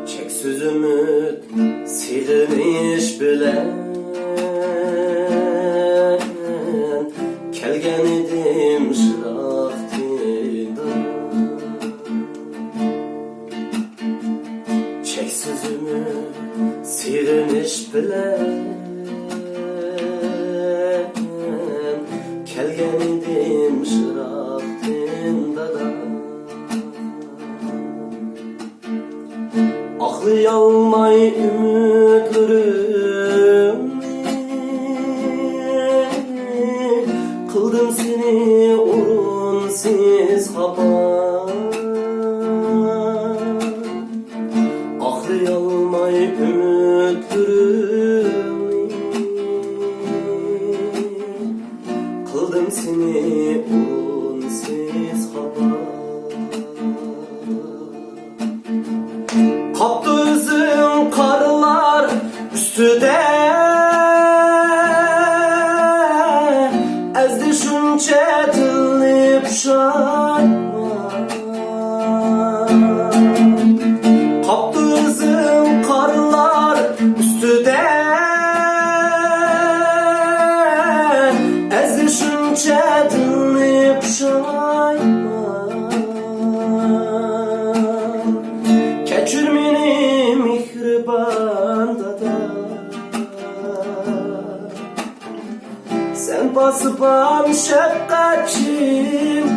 Çeksiz ümit silinmiş bilen kelgen idim şıraktida. Çeksiz ümit silinmiş bilen kelgen idim şıraktida da. Aklayalmay ümitlerim, kıldım seni orunsiz haber. Aklayalmay ümitlerim, kıldım seni orunsiz haber. Kaptı üzüm karlar üstüde, ezdi şunçe dilini puşayma. Kaptı üzüm karlar üstüde, ezdi şunçe dilini puşayma. Keçir meni mihriban dada, sen basıpan şefkatçim